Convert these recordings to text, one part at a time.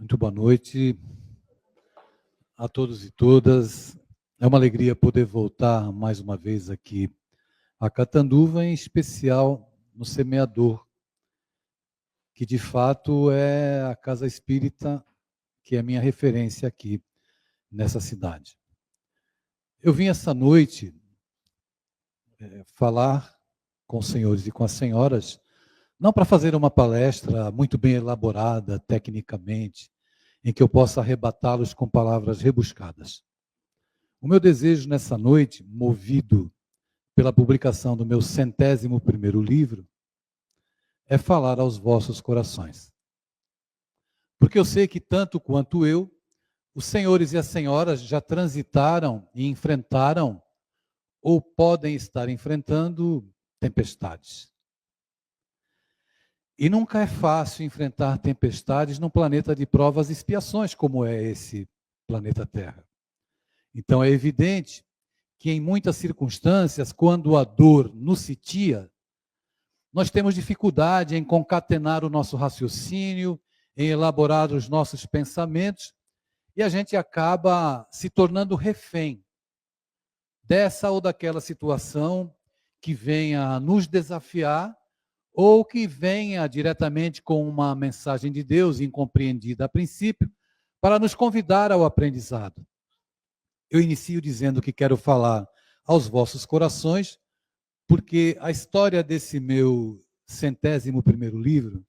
Muito boa noite a todos e todas. É uma alegria poder voltar mais uma vez aqui a Catanduva, em especial no Semeador, que de fato é a casa espírita que é minha referência aqui nessa cidade. Eu vim essa noite falar com os senhores e com as senhoras, não para fazer uma palestra muito bem elaborada tecnicamente, em que eu possa arrebatá-los com palavras rebuscadas. O meu desejo nessa noite, movido pela publicação do meu 101º livro, é falar aos vossos corações. Porque eu sei que tanto quanto eu, os senhores e as senhoras já transitaram e enfrentaram ou podem estar enfrentando tempestades. E nunca é fácil enfrentar tempestades num planeta de provas e expiações, como é esse planeta Terra. Então é evidente que em muitas circunstâncias, quando a dor nos sitia, nós temos dificuldade em concatenar o nosso raciocínio, em elaborar os nossos pensamentos, e a gente acaba se tornando refém dessa ou daquela situação que venha a nos desafiar ou que venha diretamente com uma mensagem de Deus, incompreendida a princípio, para nos convidar ao aprendizado. Eu inicio dizendo que quero falar aos vossos corações, porque a história desse meu 101º livro,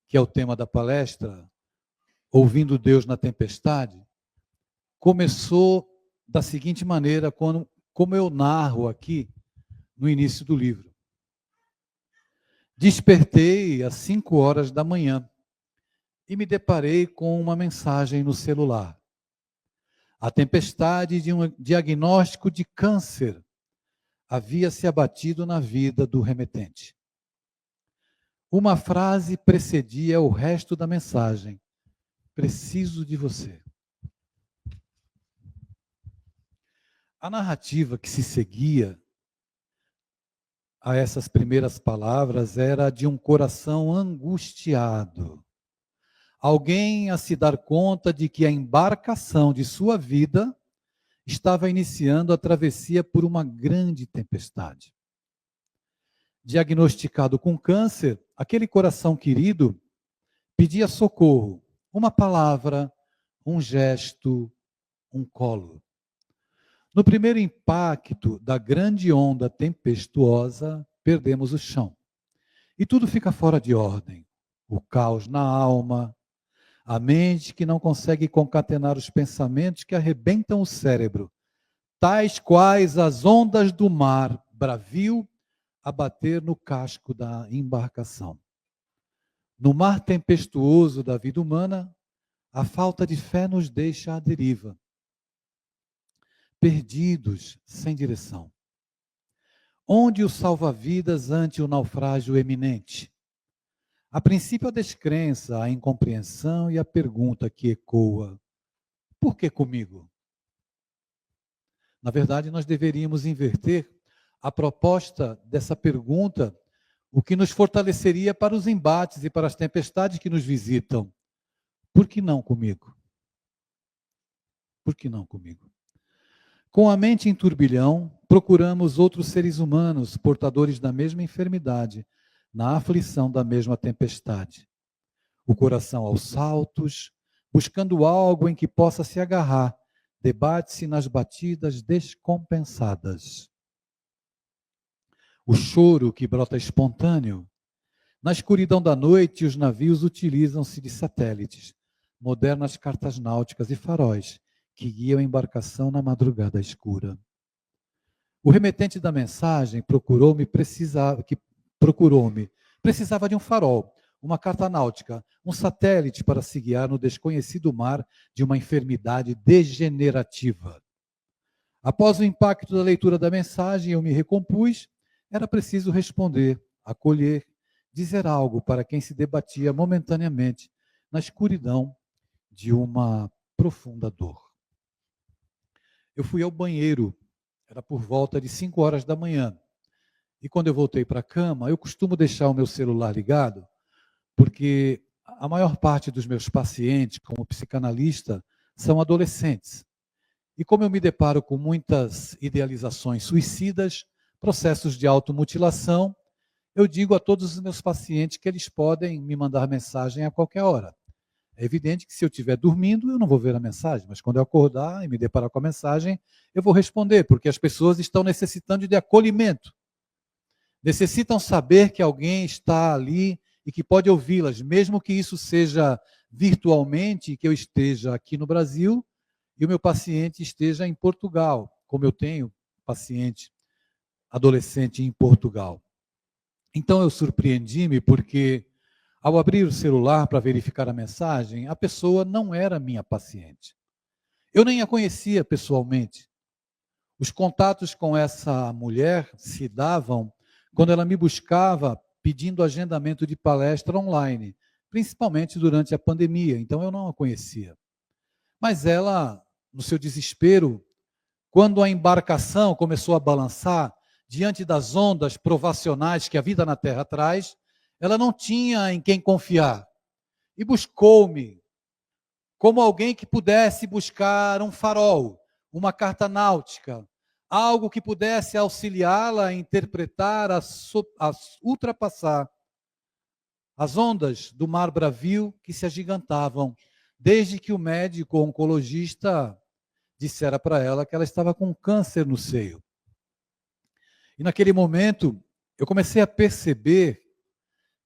que é o tema da palestra, Ouvindo Deus na Tempestade, começou da seguinte maneira, como eu narro aqui no início do livro. Despertei às 5 horas da manhã e me deparei com uma mensagem no celular. A tempestade de um diagnóstico de câncer havia se abatido na vida do remetente. Uma frase precedia o resto da mensagem. Preciso de você. A narrativa que se seguia a essas primeiras palavras era de um coração angustiado. Alguém a se dar conta de que a embarcação de sua vida estava iniciando a travessia por uma grande tempestade. Diagnosticado com câncer, aquele coração querido pedia socorro, uma palavra, um gesto, um colo. No primeiro impacto da grande onda tempestuosa, perdemos o chão. E tudo fica fora de ordem. O caos na alma, a mente que não consegue concatenar os pensamentos que arrebentam o cérebro, tais quais as ondas do mar bravio a bater no casco da embarcação. No mar tempestuoso da vida humana, a falta de fé nos deixa à deriva, perdidos, sem direção. Onde o salva-vidas ante o naufrágio eminente? A princípio a descrença, a incompreensão e a pergunta que ecoa: por que comigo? Na verdade, nós deveríamos inverter a proposta dessa pergunta, o que nos fortaleceria para os embates e para as tempestades que nos visitam. Por que não comigo? Por que não comigo? Com a mente em turbilhão, procuramos outros seres humanos portadores da mesma enfermidade, na aflição da mesma tempestade. O coração aos saltos, buscando algo em que possa se agarrar, debate-se nas batidas descompensadas. O choro que brota espontâneo. Na escuridão da noite, os navios utilizam-se de satélites, modernas cartas náuticas e faróis, que guiam a embarcação na madrugada escura. O remetente da mensagem precisava de um farol, uma carta náutica, um satélite para se guiar no desconhecido mar de uma enfermidade degenerativa. Após o impacto da leitura da mensagem, eu me recompus. Era preciso responder, acolher, dizer algo para quem se debatia momentaneamente na escuridão de uma profunda dor. Eu fui ao banheiro, era por volta de 5 horas da manhã. E quando eu voltei para a cama, eu costumo deixar o meu celular ligado, porque A maior parte dos meus pacientes, como psicanalista, são adolescentes. E como eu me deparo com muitas idealizações suicidas, processos de automutilação, eu digo a todos os meus pacientes que eles podem me mandar mensagem a qualquer hora. É evidente que se eu estiver dormindo, eu não vou ver a mensagem, mas quando eu acordar e me deparar com a mensagem, eu vou responder, porque as pessoas estão necessitando de acolhimento. Necessitam saber que alguém está ali e que pode ouvi-las, mesmo que isso seja virtualmente, que eu esteja aqui no Brasil e o meu paciente esteja em Portugal, como eu tenho paciente adolescente em Portugal. Então eu surpreendi-me porque, ao abrir o celular para verificar a mensagem, a pessoa não era minha paciente. Eu nem a conhecia pessoalmente. Os contatos com essa mulher se davam quando ela me buscava pedindo agendamento de palestra online, principalmente durante a pandemia, então eu não a conhecia. Mas ela, no seu desespero, quando a embarcação começou a balançar diante das ondas provacionais que a vida na Terra traz, ela não tinha em quem confiar e buscou-me como alguém que pudesse buscar um farol, uma carta náutica, algo que pudesse auxiliá-la a interpretar, a ultrapassar as ondas do mar bravio que se agigantavam, desde que o médico oncologista dissera para ela que ela estava com câncer no seio. E naquele momento, eu comecei a perceber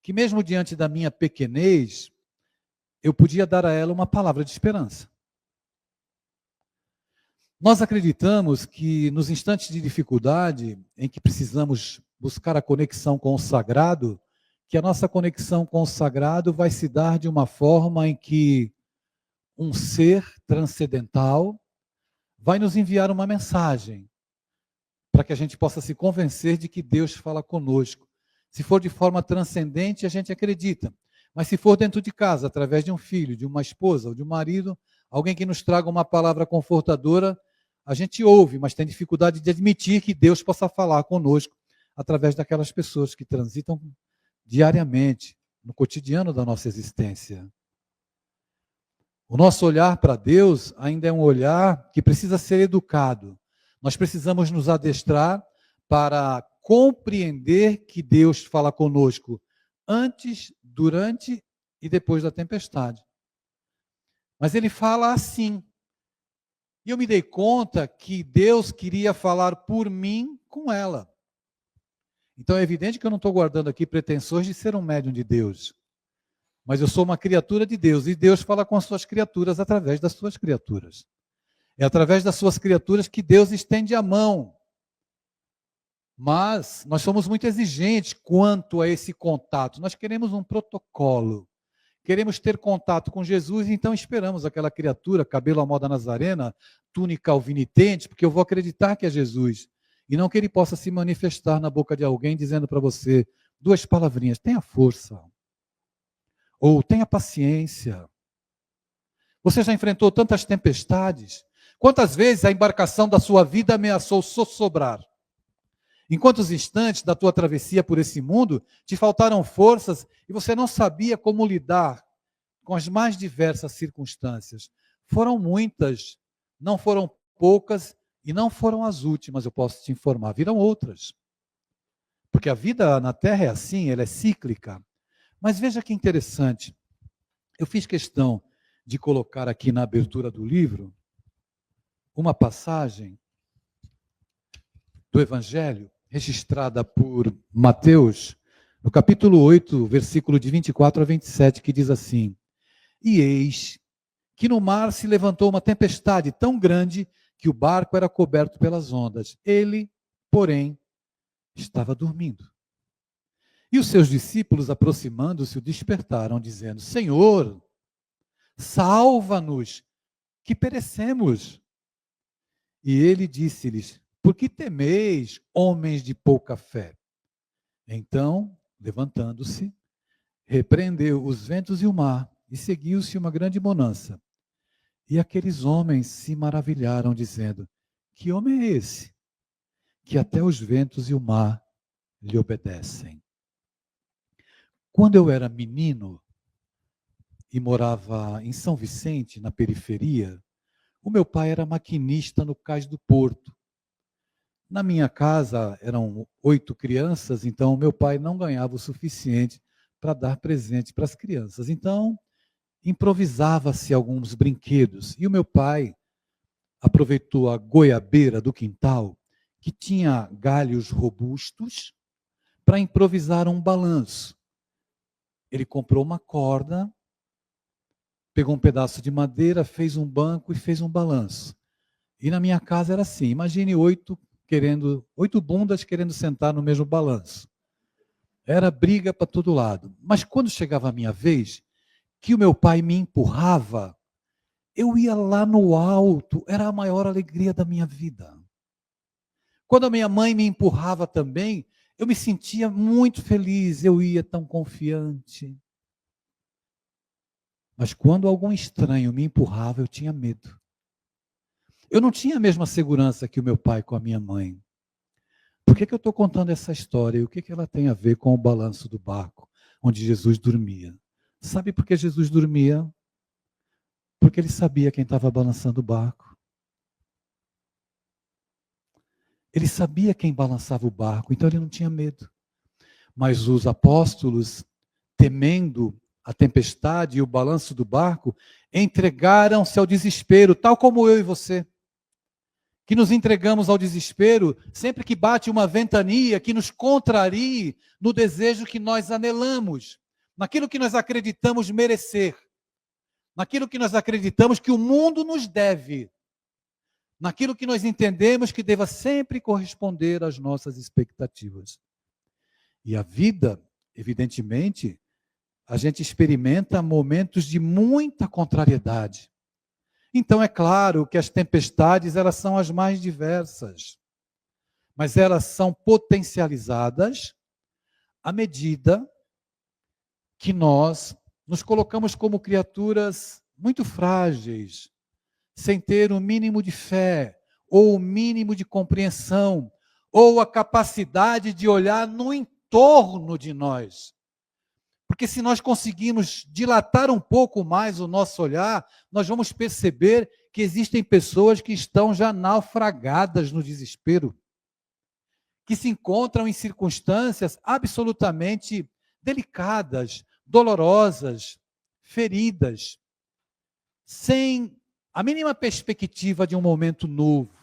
que mesmo diante da minha pequenez, eu podia dar a ela uma palavra de esperança. Nós acreditamos que nos instantes de dificuldade, em que precisamos buscar a conexão com o sagrado, que a nossa conexão com o sagrado vai se dar de uma forma em que um ser transcendental vai nos enviar uma mensagem, para que a gente possa se convencer de que Deus fala conosco. Se for de forma transcendente, a gente acredita. Mas se for dentro de casa, através de um filho, de uma esposa ou de um marido, alguém que nos traga uma palavra confortadora, a gente ouve, mas tem dificuldade de admitir que Deus possa falar conosco através daquelas pessoas que transitam diariamente, no cotidiano da nossa existência. O nosso olhar para Deus ainda é um olhar que precisa ser educado. Nós precisamos nos adestrar para compreender que Deus fala conosco antes, durante e depois da tempestade. Mas ele fala assim. E eu me dei conta que Deus queria falar por mim com ela. Então é evidente que eu não estou guardando aqui pretensões de ser um médium de Deus. Mas eu sou uma criatura de Deus. E Deus fala com as suas criaturas através das suas criaturas. É através das suas criaturas que Deus estende a mão. Mas nós somos muito exigentes quanto a esse contato. Nós queremos um protocolo. Queremos ter contato com Jesus, então esperamos aquela criatura, cabelo à moda nazarena, túnica alvinitente, porque eu vou acreditar que é Jesus. E não que ele possa se manifestar na boca de alguém dizendo para você duas palavrinhas: tenha força. Ou tenha paciência. Você já enfrentou tantas tempestades? Quantas vezes a embarcação da sua vida ameaçou sossobrar? Em quantos instantes da tua travessia por esse mundo te faltaram forças e você não sabia como lidar com as mais diversas circunstâncias? Foram muitas, não foram poucas e não foram as últimas, eu posso te informar, virão outras. Porque a vida na Terra é assim, ela é cíclica. Mas veja que interessante, eu fiz questão de colocar aqui na abertura do livro uma passagem do Evangelho, registrada por Mateus, no capítulo 8, versículo de 24 a 27, que diz assim: E eis que no mar se levantou uma tempestade tão grande que o barco era coberto pelas ondas. Ele, porém, estava dormindo. E os seus discípulos, aproximando-se, o despertaram, dizendo: Senhor, salva-nos, que perecemos. E ele disse-lhes: Por que temeis, homens de pouca fé? Então, levantando-se, repreendeu os ventos e o mar, e seguiu-se uma grande bonança. E aqueles homens se maravilharam, dizendo: Que homem é esse, que até os ventos e o mar lhe obedecem? Quando eu era menino, e morava em São Vicente, na periferia, o meu pai era maquinista no Cais do Porto. Na minha casa eram 8 crianças, então meu pai não ganhava o suficiente para dar presente para as crianças. Então, improvisava-se alguns brinquedos. E o meu pai aproveitou a goiabeira do quintal, que tinha galhos robustos, para improvisar um balanço. Ele comprou uma corda, pegou um pedaço de madeira, fez um banco e fez um balanço. E na minha casa era assim, imagine 8 bundas querendo sentar no mesmo balanço. Era briga para todo lado. Mas quando chegava a minha vez, que o meu pai me empurrava, eu ia lá no alto, era a maior alegria da minha vida. Quando a minha mãe me empurrava também, eu me sentia muito feliz, eu ia tão confiante. Mas quando algum estranho me empurrava, eu tinha medo. Eu não tinha a mesma segurança que o meu pai com a minha mãe. Por que eu estou contando essa história? E o que ela tem a ver com o balanço do barco, onde Jesus dormia? Sabe por que Jesus dormia? Porque ele sabia quem estava balançando o barco. Ele sabia quem balançava o barco, então ele não tinha medo. Mas os apóstolos, temendo a tempestade e o balanço do barco, entregaram-se ao desespero, tal como eu e você. Que nos entregamos ao desespero sempre que bate uma ventania que nos contrarie no desejo que nós anelamos, naquilo que nós acreditamos merecer, naquilo que nós acreditamos que o mundo nos deve, naquilo que nós entendemos que deva sempre corresponder às nossas expectativas. E a vida, evidentemente, a gente experimenta momentos de muita contrariedade. Então é claro que as tempestades, elas são as mais diversas, mas elas são potencializadas à medida que nós nos colocamos como criaturas muito frágeis, sem ter o mínimo de fé, ou o mínimo de compreensão, ou a capacidade de olhar no entorno de nós. Porque se nós conseguirmos dilatar um pouco mais o nosso olhar, nós vamos perceber que existem pessoas que estão já naufragadas no desespero, que se encontram em circunstâncias absolutamente delicadas, dolorosas, feridas, sem a mínima perspectiva de um momento novo.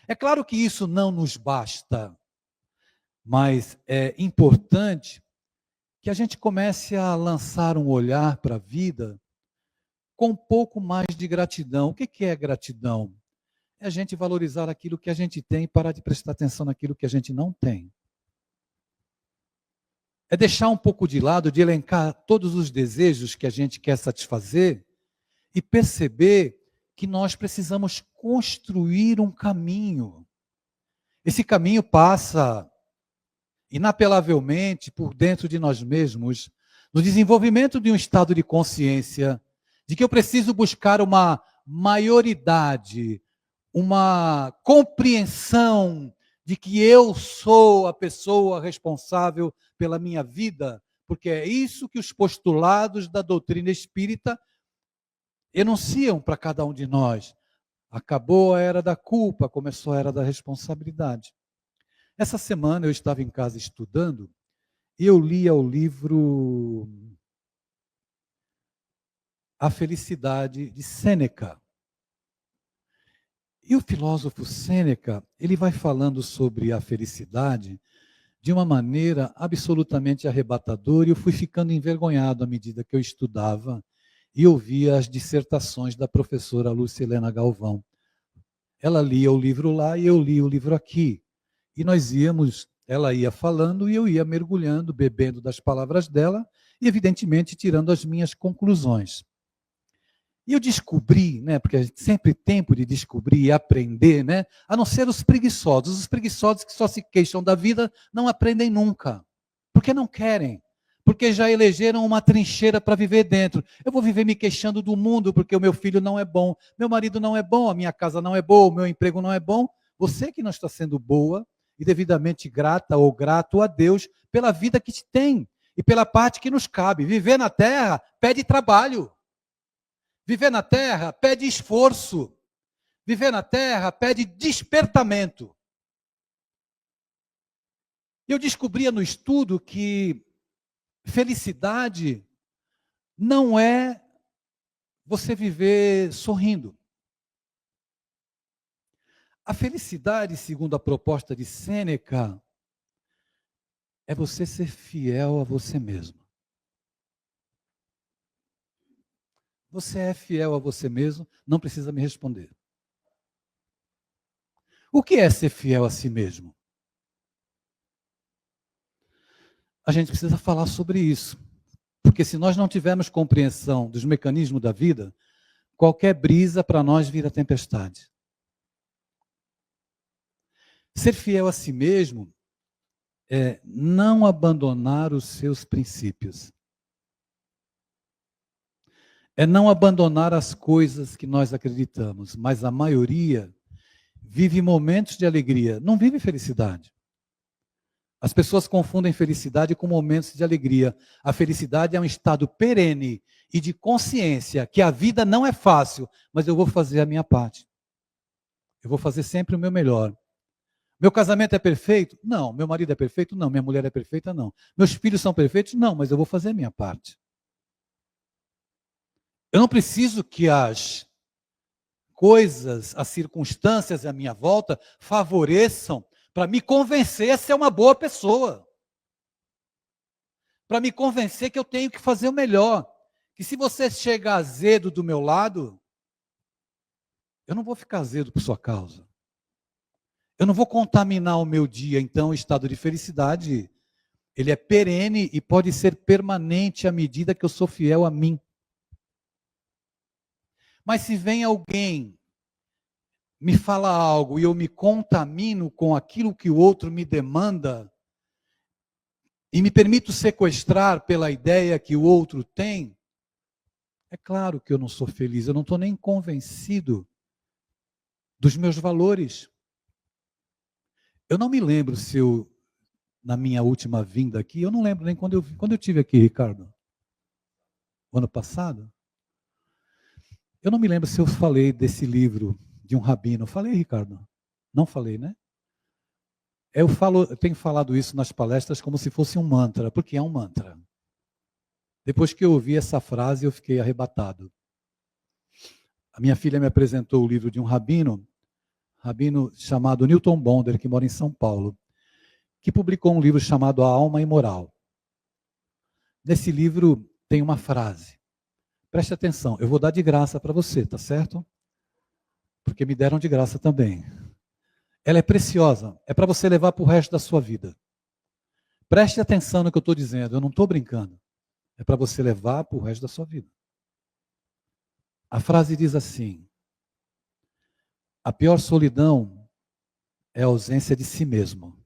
É claro que isso não nos basta, mas é importante que a gente comece a lançar um olhar para a vida com um pouco mais de gratidão. O que é gratidão? É a gente valorizar aquilo que a gente tem e parar de prestar atenção naquilo que a gente não tem. É deixar um pouco de lado, de elencar todos os desejos que a gente quer satisfazer e perceber que nós precisamos construir um caminho. Esse caminho passa inapelavelmente por dentro de nós mesmos, no desenvolvimento de um estado de consciência, de que eu preciso buscar uma maioridade, uma compreensão de que eu sou a pessoa responsável pela minha vida, porque é isso que os postulados da doutrina espírita enunciam para cada um de nós. Acabou a era da culpa, começou a era da responsabilidade. Essa semana eu estava em casa estudando e eu lia o livro A Felicidade, de Sêneca. E o filósofo Sêneca, ele vai falando sobre a felicidade de uma maneira absolutamente arrebatadora, e eu fui ficando envergonhado à medida que eu estudava e ouvia as dissertações da professora Lucilena Galvão. Ela lia o livro lá e eu li o livro aqui. E nós íamos, ela ia falando e eu ia mergulhando, bebendo das palavras dela e, evidentemente, tirando as minhas conclusões. E eu descobri, né, porque a gente sempre tem tempo de descobrir e aprender, né, a não ser os preguiçosos que só se queixam da vida, não aprendem nunca, porque não querem, porque já elegeram uma trincheira para viver dentro. Eu vou viver me queixando do mundo porque o meu filho não é bom, meu marido não é bom, a minha casa não é boa, o meu emprego não é bom. Você que não está sendo boa e devidamente grata ou grato a Deus pela vida que te tem. e pela parte que nos cabe. Viver na terra pede trabalho. Viver na terra pede esforço. Viver na terra pede despertamento. Eu descobria no estudo que felicidade não é você viver sorrindo. A felicidade, segundo a proposta de Sêneca, é você ser fiel a você mesmo. Você é fiel a você mesmo, não precisa me responder. O que é ser fiel a si mesmo? A gente precisa falar sobre isso. Porque se nós não tivermos compreensão dos mecanismos da vida, qualquer brisa para nós vira tempestade. Ser fiel a si mesmo é não abandonar os seus princípios. É não abandonar as coisas que nós acreditamos, mas a maioria vive momentos de alegria, não vive felicidade. As pessoas confundem felicidade com momentos de alegria. A felicidade é um estado perene e de consciência que a vida não é fácil, mas eu vou fazer a minha parte. Eu vou fazer sempre o meu melhor. Meu casamento é perfeito? Não. Meu marido é perfeito? Não. Minha mulher é perfeita? Não. Meus filhos são perfeitos? Não, mas eu vou fazer a minha parte. Eu não preciso que as coisas, as circunstâncias à minha volta favoreçam para me convencer a ser uma boa pessoa. Para me convencer que eu tenho que fazer o melhor. Que se você chega azedo do meu lado, eu não vou ficar azedo por sua causa. Eu não vou contaminar o meu dia. Então, o estado de felicidade, ele é perene e pode ser permanente à medida que eu sou fiel a mim. Mas se vem alguém, me fala algo e eu me contamino com aquilo que o outro me demanda e me permito sequestrar pela ideia que o outro tem, é claro que eu não sou feliz, eu não estou nem convencido dos meus valores. Eu não me lembro se eu, na minha última vinda aqui, eu não lembro nem quando eu tive aqui, Ricardo. O ano passado? Eu não me lembro se eu falei desse livro de um rabino. Falei, Ricardo? Não falei, né? Eu tenho falado isso nas palestras como se fosse um mantra, porque é um mantra. Depois que eu ouvi essa frase, eu fiquei arrebatado. A minha filha me apresentou o livro de um rabino chamado Newton Bonder, que mora em São Paulo, que publicou um livro chamado A Alma Imoral. Nesse livro tem uma frase. Preste atenção, eu vou dar de graça para você, tá certo? Porque me deram de graça também. Ela é preciosa, é para você levar para o resto da sua vida. Preste atenção no que eu estou dizendo, eu não estou brincando. É para você levar para o resto da sua vida. A frase diz assim: a pior solidão é a ausência de si mesmo.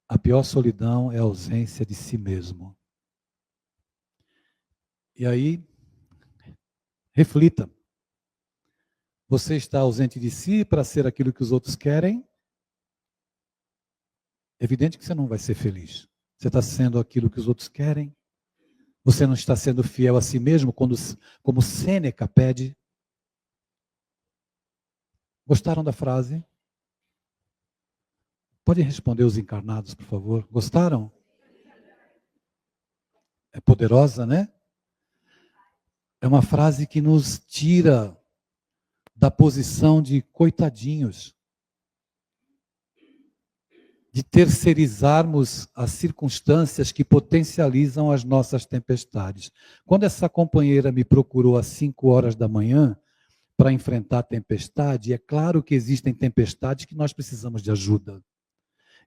A pior solidão é a ausência de si mesmo. E aí, reflita. Você está ausente de si para ser aquilo que os outros querem? É evidente que você não vai ser feliz. Você está sendo aquilo que os outros querem? Você não está sendo fiel a si mesmo, como Sêneca pede? Gostaram da frase? Podem responder os encarnados, por favor. Gostaram? É poderosa, né? É uma frase que nos tira da posição de coitadinhos, de terceirizarmos as circunstâncias que potencializam as nossas tempestades. Quando essa companheira me procurou às 5 horas da manhã para enfrentar a tempestade, é claro que existem tempestades que nós precisamos de ajuda.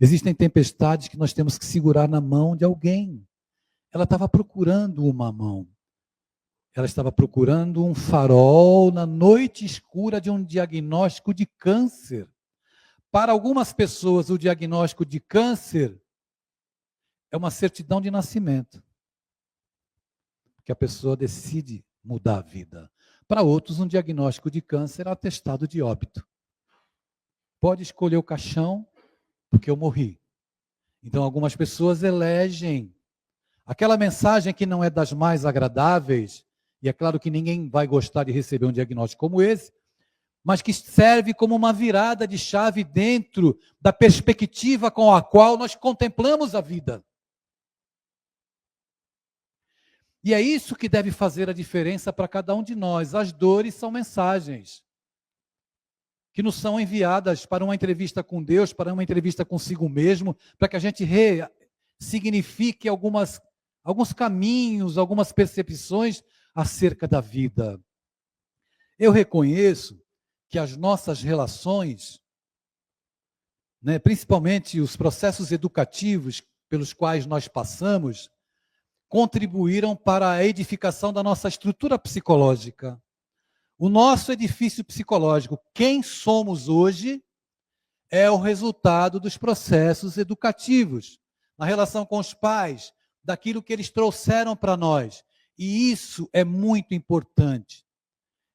Existem tempestades que nós temos que segurar na mão de alguém. Ela estava procurando uma mão. Ela estava procurando um farol na noite escura de um diagnóstico de câncer. Para algumas pessoas, o diagnóstico de câncer é uma certidão de nascimento. Que a pessoa decide mudar a vida. Para outros, um diagnóstico de câncer é atestado de óbito. Pode escolher o caixão porque eu morri. Então, algumas pessoas elegem aquela mensagem que não é das mais agradáveis, e é claro que ninguém vai gostar de receber um diagnóstico como esse, mas que serve como uma virada de chave dentro da perspectiva com a qual nós contemplamos a vida. E é isso que deve fazer a diferença para cada um de nós. As dores são mensagens que nos são enviadas para uma entrevista com Deus, para uma entrevista consigo mesmo, para que a gente ressignifique alguns caminhos, algumas percepções acerca da vida. Eu reconheço que as nossas relações, principalmente os processos educativos pelos quais nós passamos, contribuíram para a edificação da nossa estrutura psicológica. O nosso edifício psicológico, quem somos hoje, é o resultado dos processos educativos, na relação com os pais, daquilo que eles trouxeram para nós. E isso é muito importante.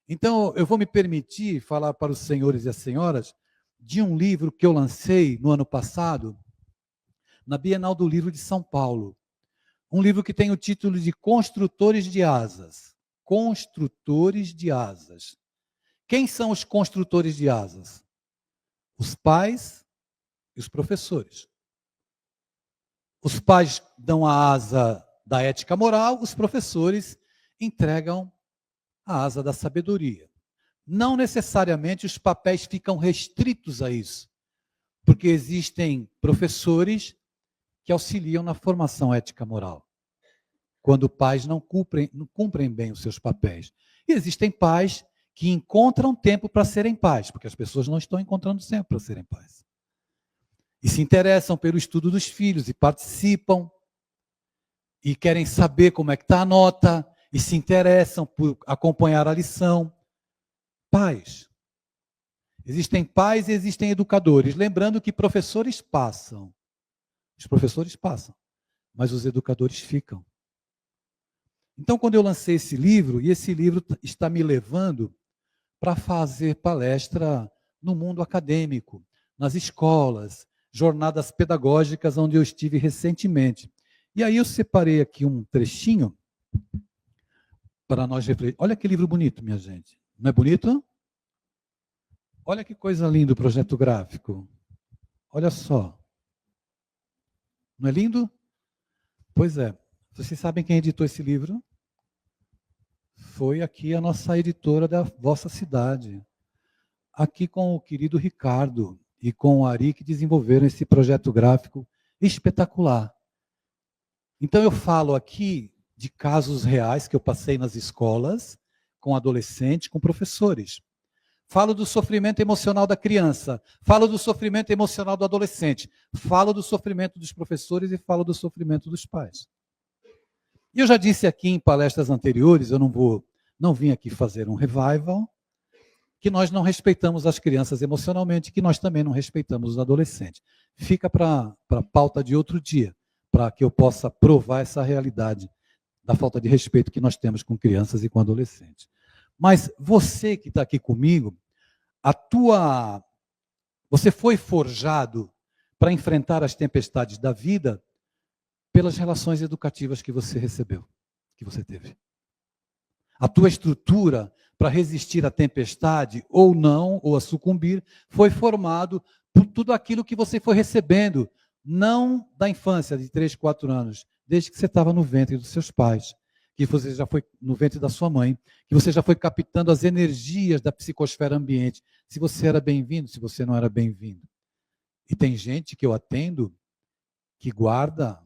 Então, eu vou me permitir falar para os senhores e as senhoras de um livro que eu lancei no ano passado, na Bienal do Livro de São Paulo. Um livro que tem o título de Construtores de Asas. Construtores de Asas. Quem são os construtores de asas? Os pais e os professores. Os pais dão a asa da ética moral, os professores entregam a asa da sabedoria. Não necessariamente os papéis ficam restritos a isso, porque existem professores que auxiliam na formação ética moral, quando pais não cumprem bem os seus papéis. E existem pais que encontram tempo para serem pais, porque as pessoas não estão encontrando tempo para serem pais. E se interessam pelo estudo dos filhos, e participam, e querem saber como é que está a nota, e se interessam por acompanhar a lição. Pais. Existem pais e existem educadores. Lembrando que professores passam. Os professores passam, mas os educadores ficam. Então, quando eu lancei esse livro, e esse livro está me levando para fazer palestra no mundo acadêmico, nas escolas, jornadas pedagógicas onde eu estive recentemente. E aí eu separei aqui um trechinho para nós refletir. Olha que livro bonito, minha gente. Não é bonito? Olha que coisa linda o projeto gráfico. Olha só. Não é lindo? Pois é. Vocês sabem quem editou esse livro? Foi aqui a nossa editora da vossa cidade. Aqui com o querido Ricardo e com o Ari, que desenvolveram esse projeto gráfico espetacular. Então eu falo aqui de casos reais que eu passei nas escolas, com adolescentes, com professores. Falo do sofrimento emocional da criança, falo do sofrimento emocional do adolescente, falo do sofrimento dos professores e falo do sofrimento dos pais. E eu já disse aqui em palestras anteriores, eu não vim aqui fazer um revival, que nós não respeitamos as crianças emocionalmente, que nós também não respeitamos os adolescentes. Fica para a pauta de outro dia, para que eu possa provar essa realidade da falta de respeito que nós temos com crianças e com adolescentes. Mas você que está aqui comigo, você foi forjado para enfrentar as tempestades da vida pelas relações educativas que você recebeu, que você teve. A tua estrutura para resistir à tempestade, ou não, ou a sucumbir, foi formado por tudo aquilo que você foi recebendo, não da infância, de 3, 4 anos, desde que você estava no ventre dos seus pais, que você já foi no ventre da sua mãe, que você já foi captando as energias da psicosfera ambiente, se você era bem-vindo, se você não era bem-vindo. E tem gente que eu atendo que guarda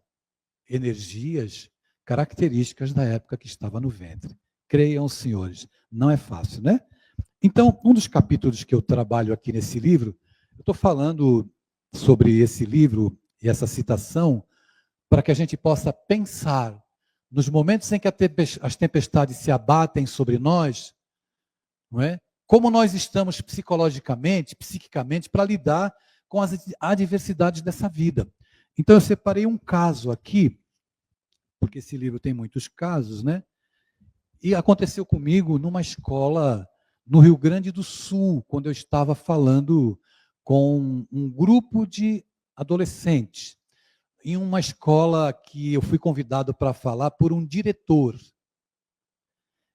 energias características da época que estava no ventre. Creiam os senhores, não é fácil, né? Então, um dos capítulos que eu trabalho aqui nesse livro, eu estou falando sobre esse livro e essa citação para que a gente possa pensar nos momentos em que as tempestades se abatem sobre nós, não é? Como nós estamos psicologicamente, psiquicamente, para lidar com as adversidades dessa vida. Então, eu separei um caso aqui, porque esse livro tem muitos casos, né? E aconteceu comigo numa escola no Rio Grande do Sul, quando eu estava falando com um grupo de adolescente, em uma escola que eu fui convidado para falar por um diretor.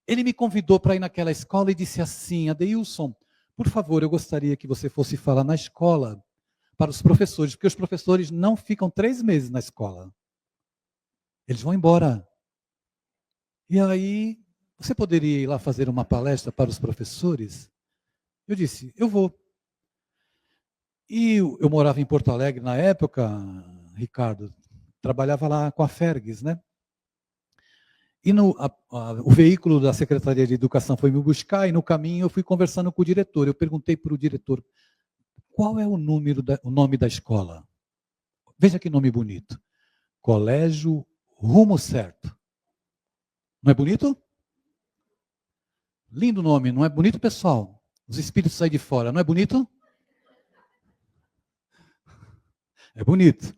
Ele me convidou para ir naquela escola e disse assim: Adeilson, por favor, eu gostaria que você fosse falar na escola para os professores, porque os professores não ficam 3 meses na escola. Eles vão embora. E aí, você poderia ir lá fazer uma palestra para os professores? Eu disse, eu vou. E eu morava em Porto Alegre na época, Ricardo, trabalhava lá com a Fergs, né? E o veículo da Secretaria de Educação foi me buscar e no caminho eu fui conversando com o diretor. Eu perguntei para o diretor, qual é o nome da escola? Veja que nome bonito. Colégio Rumo Certo. Não é bonito? Lindo nome, não é bonito, pessoal? Os espíritos saem de fora, não é bonito? É bonito.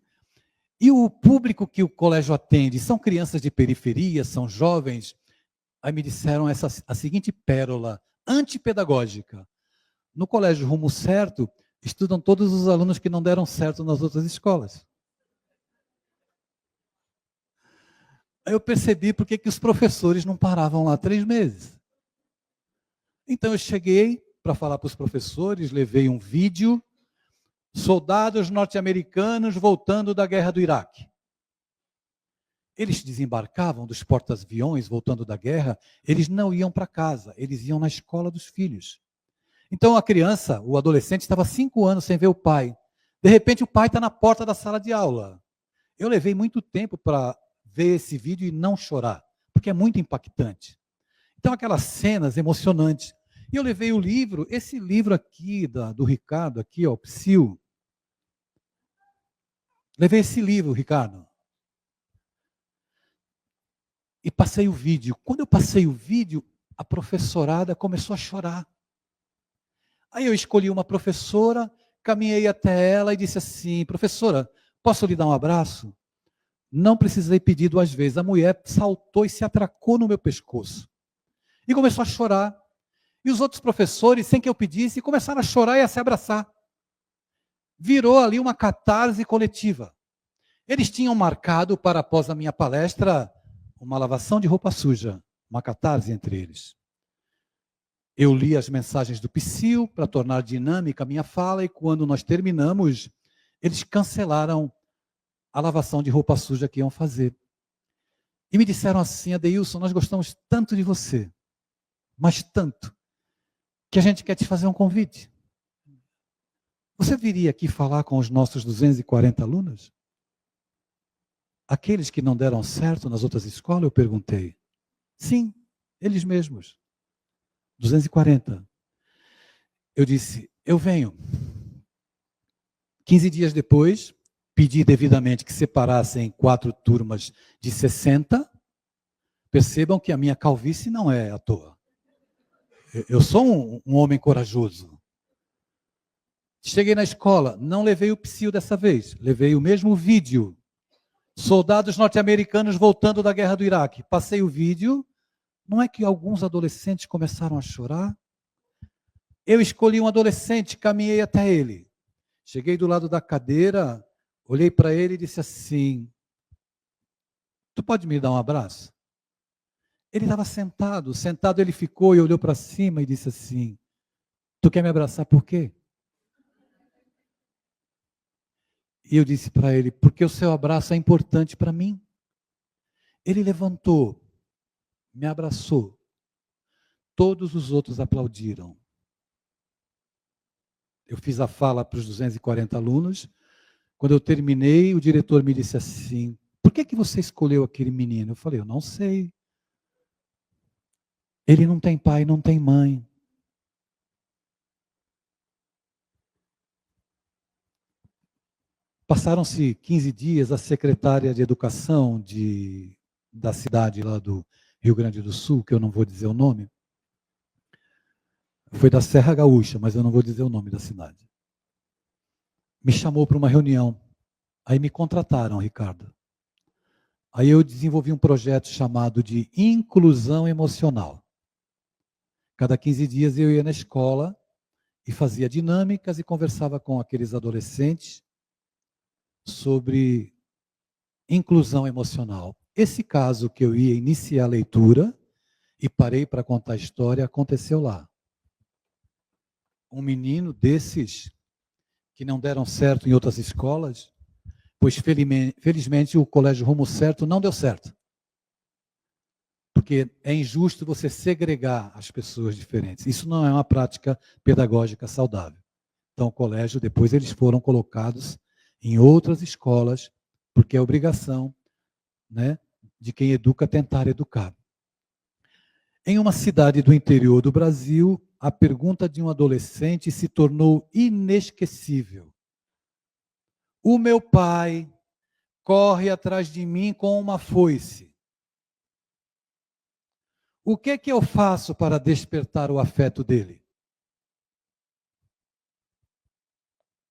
E o público que o colégio atende são crianças de periferia, são jovens. Aí me disseram a seguinte pérola antipedagógica. No colégio Rumo Certo, estudam todos os alunos que não deram certo nas outras escolas. Aí eu percebi por que os professores não paravam lá 3 meses. Então eu cheguei para falar para os professores, levei um vídeo, soldados norte-americanos voltando da guerra do Iraque. Eles desembarcavam dos porta-aviões voltando da guerra, eles não iam para casa, eles iam na escola dos filhos. Então a criança, o adolescente, estava 5 anos sem ver o pai. De repente o pai está na porta da sala de aula. Eu levei muito tempo para ver esse vídeo e não chorar, porque é muito impactante. Então aquelas cenas emocionantes. E eu levei o livro, esse livro aqui do Ricardo, aqui, ó, Psil. Levei esse livro, Ricardo. E passei o vídeo. Quando eu passei o vídeo, a professorada começou a chorar. Aí eu escolhi uma professora, caminhei até ela e disse assim, professora, posso lhe dar um abraço? Não precisei pedir 2 vezes. A mulher saltou e se atracou no meu pescoço. E começou a chorar. E os outros professores, sem que eu pedisse, começaram a chorar e a se abraçar. Virou ali uma catarse coletiva. Eles tinham marcado para, após a minha palestra, uma lavação de roupa suja, uma catarse entre eles. Eu li as mensagens do Psil para tornar dinâmica a minha fala e quando nós terminamos, eles cancelaram a lavação de roupa suja que iam fazer. E me disseram assim, Adeilson, nós gostamos tanto de você, mas tanto, que a gente quer te fazer um convite. Você viria aqui falar com os nossos 240 alunos? Aqueles que não deram certo nas outras escolas, eu perguntei. Sim, eles mesmos. 240. Eu disse, eu venho. 15 dias depois, pedi devidamente que separassem 4 turmas de 60. Percebam que a minha calvície não é à toa. Eu sou um homem corajoso. Cheguei na escola, não levei o Psil dessa vez, levei o mesmo vídeo. Soldados norte-americanos voltando da guerra do Iraque. Passei o vídeo, não é que alguns adolescentes começaram a chorar? Eu escolhi um adolescente, caminhei até ele. Cheguei do lado da cadeira, olhei para ele e disse assim, tu pode me dar um abraço? Ele estava sentado ele ficou e olhou para cima e disse assim, tu quer me abraçar por quê? E eu disse para ele, porque o seu abraço é importante para mim. Ele levantou, me abraçou. Todos os outros aplaudiram. Eu fiz a fala para os 240 alunos. Quando eu terminei, o diretor me disse assim, por que você escolheu aquele menino? Eu falei, eu não sei. Ele não tem pai, não tem mãe. Passaram-se 15 dias, a secretária de educação da cidade lá do Rio Grande do Sul, que eu não vou dizer o nome, foi da Serra Gaúcha, mas eu não vou dizer o nome da cidade. Me chamou para uma reunião. Aí me contrataram, Ricardo. Aí eu desenvolvi um projeto chamado de inclusão emocional. Cada 15 dias eu ia na escola e fazia dinâmicas e conversava com aqueles adolescentes sobre inclusão emocional. Esse caso que eu ia iniciar a leitura e parei para contar a história, aconteceu lá. Um menino desses que não deram certo em outras escolas, pois felizmente o Colégio Rumo Certo não deu certo. Porque é injusto você segregar as pessoas diferentes. Isso não é uma prática pedagógica saudável. Então, o colégio, depois eles foram colocados em outras escolas, porque é obrigação, né, de quem educa tentar educar. Em uma cidade do interior do Brasil, a pergunta de um adolescente se tornou inesquecível. O meu pai corre atrás de mim com uma foice. O que é que eu faço para despertar o afeto dele?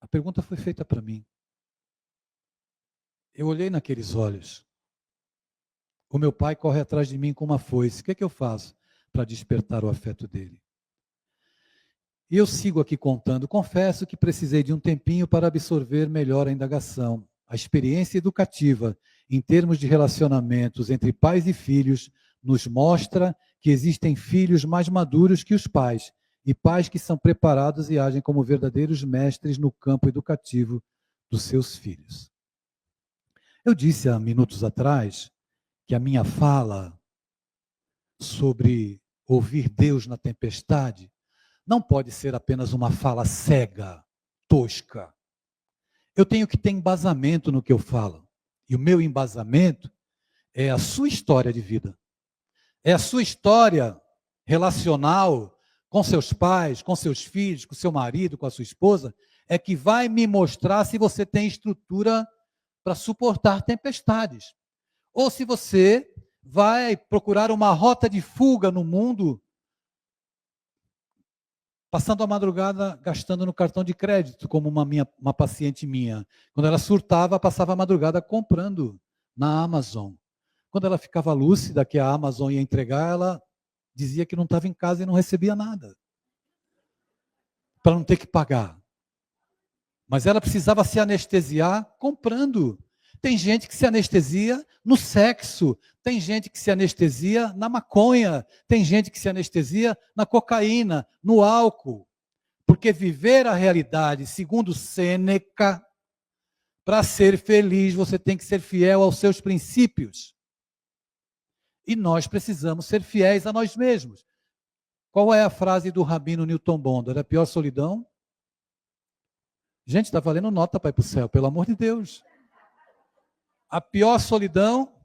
A pergunta foi feita para mim. Eu olhei naqueles olhos. O meu pai corre atrás de mim com uma foice. O que é que eu faço para despertar o afeto dele? E eu sigo aqui contando. Confesso que precisei de um tempinho para absorver melhor a indagação. A experiência educativa, em termos de relacionamentos entre pais e filhos, nos mostra que existem filhos mais maduros que os pais e pais que são preparados e agem como verdadeiros mestres no campo educativo dos seus filhos. Eu disse há minutos atrás que a minha fala sobre ouvir Deus na tempestade não pode ser apenas uma fala cega, tosca. Eu tenho que ter embasamento no que eu falo. E o meu embasamento é a sua história de vida. É a sua história relacional com seus pais, com seus filhos, com seu marido, com a sua esposa, é que vai me mostrar se você tem estrutura para suportar tempestades. Ou se você vai procurar uma rota de fuga no mundo, passando a madrugada gastando no cartão de crédito, como uma paciente minha. Quando ela surtava, passava a madrugada comprando na Amazon. Quando ela ficava lúcida que a Amazon ia entregar, ela dizia que não estava em casa e não recebia nada, para não ter que pagar. Mas ela precisava se anestesiar comprando. Tem gente que se anestesia no sexo, tem gente que se anestesia na maconha, tem gente que se anestesia na cocaína, no álcool. Porque viver a realidade, segundo Sêneca, para ser feliz, você tem que ser fiel aos seus princípios. E nós precisamos ser fiéis a nós mesmos. Qual é a frase do Rabino Newton Bonder? A pior solidão? Gente, está valendo nota para ir para o céu, pelo amor de Deus. A pior solidão...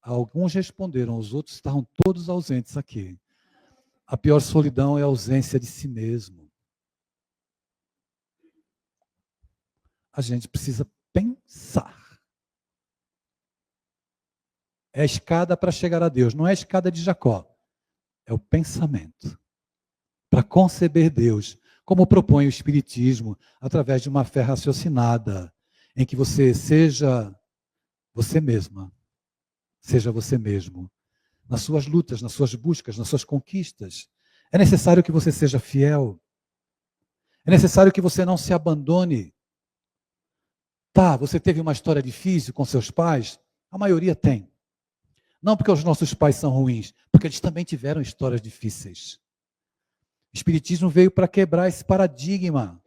alguns responderam, os outros estavam todos ausentes aqui. A pior solidão é a ausência de si mesmo. A gente precisa pensar. É a escada para chegar a Deus, não é a escada de Jacó. É o pensamento. Para conceber Deus, como propõe o Espiritismo, através de uma fé raciocinada, em que você seja você mesma, seja você mesmo, nas suas lutas, nas suas buscas, nas suas conquistas. É necessário que você seja fiel. É necessário que você não se abandone. Tá, você teve uma história difícil com seus pais? A maioria tem. Não porque os nossos pais são ruins, porque eles também tiveram histórias difíceis. O Espiritismo veio para quebrar esse paradigma.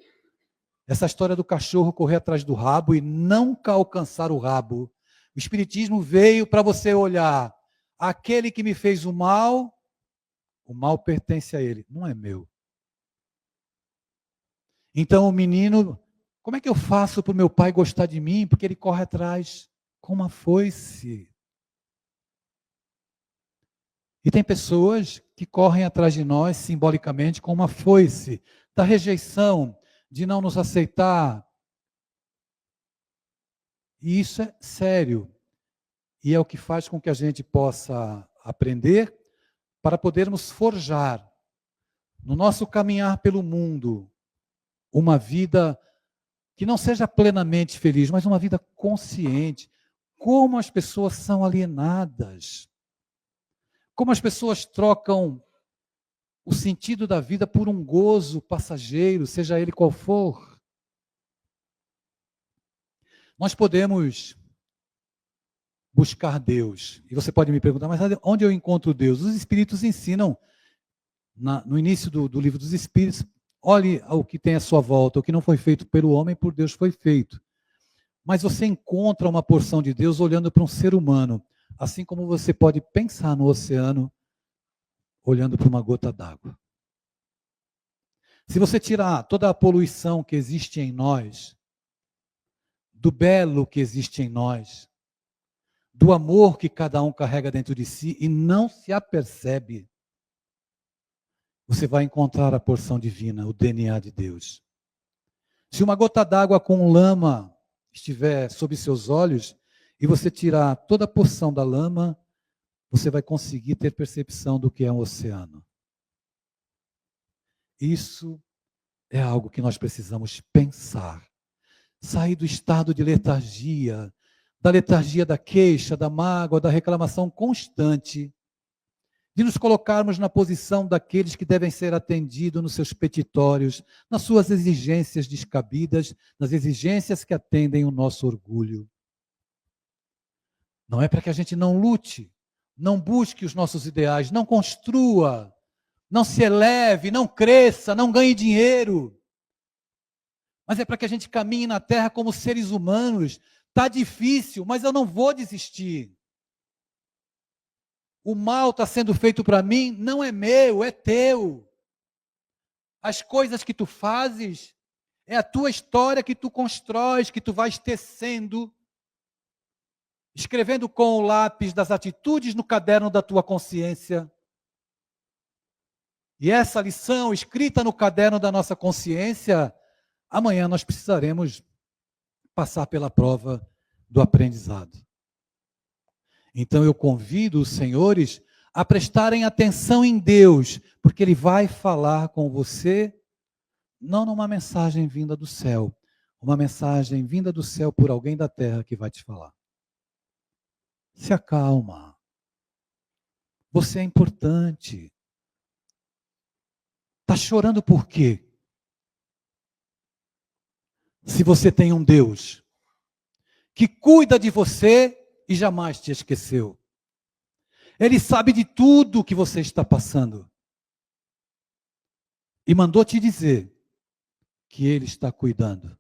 Essa história do cachorro correr atrás do rabo e nunca alcançar o rabo. O Espiritismo veio para você olhar, aquele que me fez o mal pertence a ele, não é meu. Então o menino, como é que eu faço para o meu pai gostar de mim? Porque ele corre atrás com uma foice. E tem pessoas que correm atrás de nós simbolicamente com uma foice da rejeição, de não nos aceitar. E isso é sério. E é o que faz com que a gente possa aprender para podermos forjar, no nosso caminhar pelo mundo, uma vida que não seja plenamente feliz, mas uma vida consciente. Como as pessoas são alienadas. Como as pessoas trocam o sentido da vida por um gozo passageiro, seja ele qual for. Nós podemos buscar Deus. E você pode me perguntar, mas onde eu encontro Deus? Os Espíritos ensinam, no início do livro dos Espíritos, olhe o que tem à sua volta, o que não foi feito pelo homem, por Deus foi feito. Mas você encontra uma porção de Deus olhando para um ser humano, assim como você pode pensar no oceano olhando para uma gota d'água. Se você tirar toda a poluição que existe em nós, do belo que existe em nós, do amor que cada um carrega dentro de si e não se apercebe, você vai encontrar a porção divina, o DNA de Deus. Se uma gota d'água com lama estiver sob seus olhos e você tirar toda a porção da lama, você vai conseguir ter percepção do que é um oceano. Isso é algo que nós precisamos pensar. Sair do estado de letargia, da letargia da queixa, da mágoa, da reclamação constante, de nos colocarmos na posição daqueles que devem ser atendidos nos seus petitórios, nas suas exigências descabidas, nas exigências que atendem o nosso orgulho. Não é para que a gente não lute, não busque os nossos ideais, não construa, não se eleve, não cresça, não ganhe dinheiro. Mas é para que a gente caminhe na terra como seres humanos. Está difícil, mas eu não vou desistir. O mal está sendo feito para mim, não é meu, é teu. As coisas que tu fazes, é a tua história que tu constróis, que tu vais tecendo, escrevendo com o lápis das atitudes no caderno da tua consciência. E essa lição escrita no caderno da nossa consciência, amanhã nós precisaremos passar pela prova do aprendizado. Então eu convido os senhores a prestarem atenção em Deus, porque Ele vai falar com você, não numa mensagem vinda do céu, uma mensagem vinda do céu por alguém da terra que vai te falar. Se acalma. Você é importante. Está chorando por quê? Se você tem um Deus que cuida de você e jamais te esqueceu. Ele sabe de tudo que você está passando. E mandou te dizer que Ele está cuidando.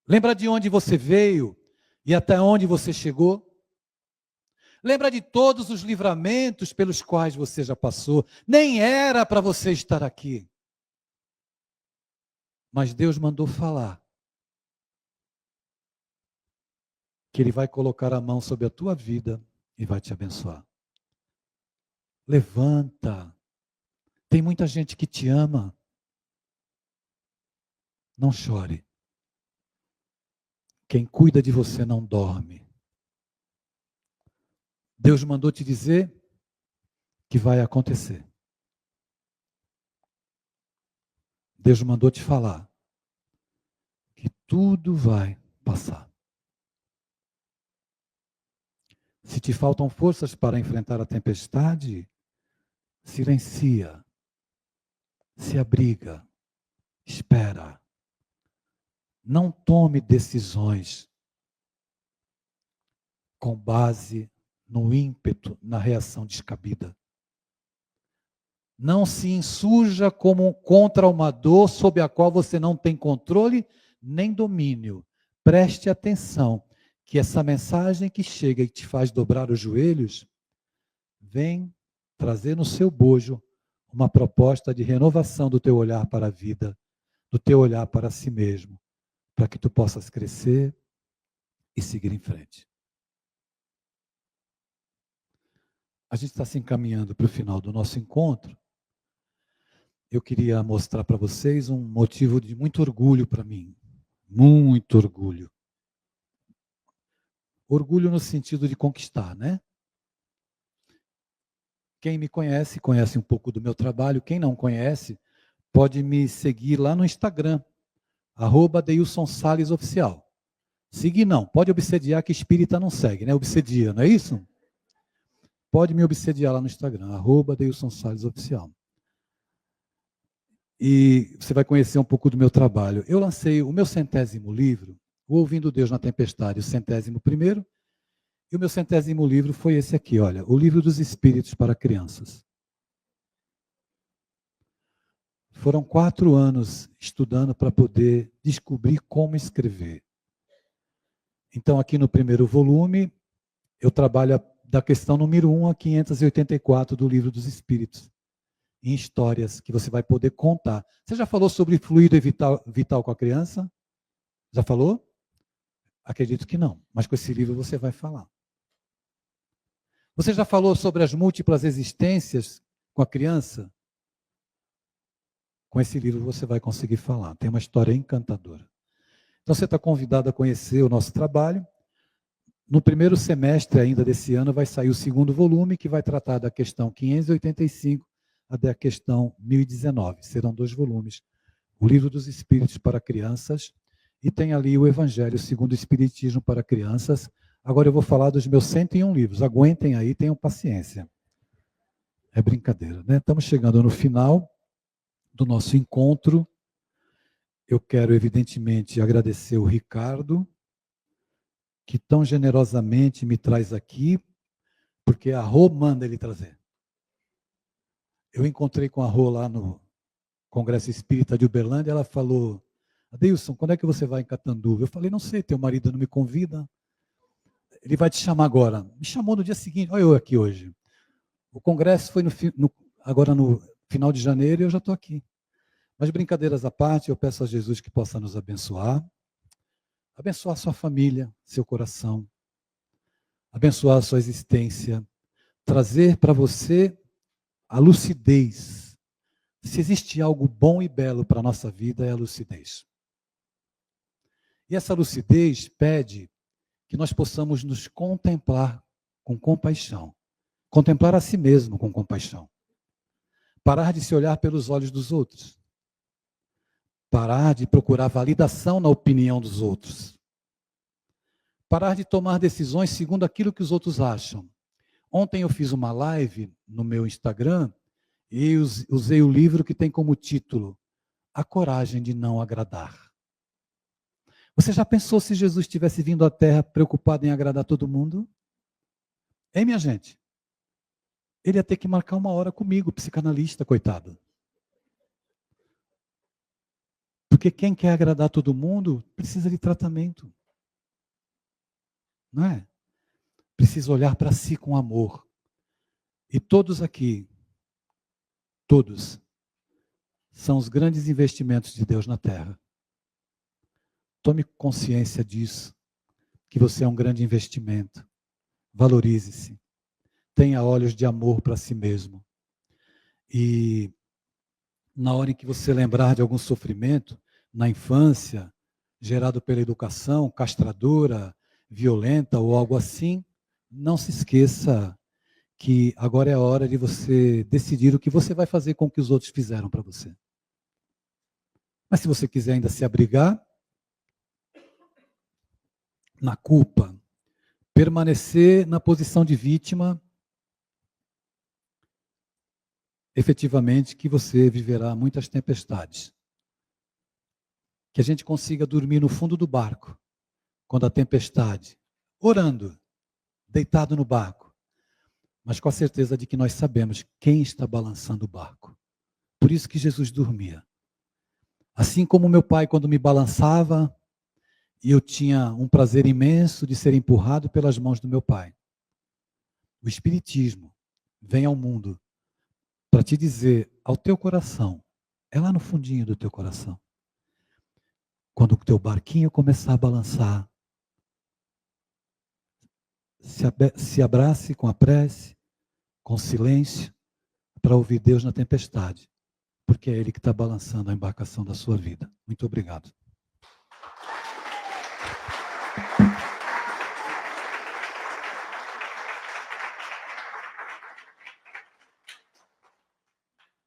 Lembra de onde você veio e até onde você chegou? Lembra de todos os livramentos pelos quais você já passou? Nem era para você estar aqui. Mas Deus mandou falar que Ele vai colocar a mão sobre a tua vida e vai te abençoar. Levanta. Tem muita gente que te ama. Não chore. Quem cuida de você não dorme. Deus mandou te dizer que vai acontecer. Deus mandou te falar que tudo vai passar. Se te faltam forças para enfrentar a tempestade, silencia, se abriga, espera. Não tome decisões com base no ímpeto, na reação descabida. Não se insurja como contra uma dor sobre a qual você não tem controle nem domínio. Preste atenção que essa mensagem que chega e te faz dobrar os joelhos, vem trazer no seu bojo uma proposta de renovação do teu olhar para a vida, do teu olhar para si mesmo, para que tu possas crescer e seguir em frente. A gente está se encaminhando para o final do nosso encontro. Eu queria mostrar para vocês um motivo de muito orgulho para mim. Muito orgulho. Orgulho no sentido de conquistar, né? Quem me conhece, conhece um pouco do meu trabalho. Quem não conhece, pode me seguir lá no Instagram, @DeilsonSalesOficial. Seguir não, pode obsediar que espírita não segue, né? Obsedia, não é isso? Pode me obsediar lá no Instagram, @DeilsonSalesOficial. e você vai conhecer um pouco do meu trabalho. Eu lancei o meu 100º livro, O Ouvindo Deus na Tempestade, o 101º, e o meu 100º livro foi esse aqui, olha, O Livro dos Espíritos para Crianças. Foram 4 anos estudando para poder descobrir como escrever. Então, aqui no primeiro volume, eu trabalho da questão número 1 a 584 do Livro dos Espíritos, em histórias que você vai poder contar. Você já falou sobre fluido vital com a criança? Já falou? Acredito que não, mas com esse livro você vai falar. Você já falou sobre as múltiplas existências com a criança? Com esse livro você vai conseguir falar. Tem uma história encantadora. Então você está convidado a conhecer o nosso trabalho. No primeiro semestre ainda desse ano vai sair o 2º volume, que vai tratar da questão 585 até a questão 1019. Serão 2 volumes. O Livro dos Espíritos para Crianças e tem ali o Evangelho segundo o Espiritismo para Crianças. Agora eu vou falar dos meus 101 livros. Aguentem aí, tenham paciência. É brincadeira, né? Estamos chegando no final do nosso encontro. Eu quero, evidentemente, agradecer o Ricardo, que tão generosamente me traz aqui, porque a Rô manda ele trazer. Eu encontrei com a Rô lá no Congresso Espírita de Uberlândia, ela falou, Adeilson, quando é que você vai em Catanduva? Eu falei, não sei, teu marido não me convida. Ele vai te chamar agora. Me chamou no dia seguinte, olha eu aqui hoje. O congresso foi agora no final de janeiro e eu já estou aqui. Mas brincadeiras à parte, eu peço a Jesus que possa nos abençoar, abençoar sua família, seu coração, abençoar a sua existência, trazer para você a lucidez. Se existe algo bom e belo para a nossa vida, é a lucidez. E essa lucidez pede que nós possamos nos contemplar com compaixão. Contemplar a si mesmo com compaixão. Parar de se olhar pelos olhos dos outros. Parar de procurar validação na opinião dos outros. Parar de tomar decisões segundo aquilo que os outros acham. Ontem eu fiz uma live no meu Instagram e usei o livro que tem como título A Coragem de Não Agradar. Você já pensou se Jesus tivesse vindo à Terra preocupado em agradar todo mundo? Hein, minha gente? Ele ia ter que marcar uma hora comigo, psicanalista, coitado. Porque quem quer agradar todo mundo precisa de tratamento. Não é? Precisa olhar para si com amor. E todos aqui, todos, são os grandes investimentos de Deus na Terra. Tome consciência disso, que você é um grande investimento. Valorize-se. Tenha olhos de amor para si mesmo. E na hora em que você lembrar de algum sofrimento, na infância, gerado pela educação castradora, violenta ou algo assim, não se esqueça que agora é a hora de você decidir o que você vai fazer com o que os outros fizeram para você. Mas se você quiser ainda se abrigar na culpa, permanecer na posição de vítima, efetivamente que você viverá muitas tempestades. Que a gente consiga dormir no fundo do barco, quando a tempestade, orando, deitado no barco, mas com a certeza de que nós sabemos quem está balançando o barco. Por isso que Jesus dormia. Assim como meu pai, quando me balançava, e eu tinha um prazer imenso de ser empurrado pelas mãos do meu pai. O Espiritismo vem ao mundo para te dizer ao teu coração, é lá no fundinho do teu coração, quando o teu barquinho começar a balançar, se abrace com a prece, com silêncio, para ouvir Deus na tempestade, porque é Ele que está balançando a embarcação da sua vida. Muito obrigado.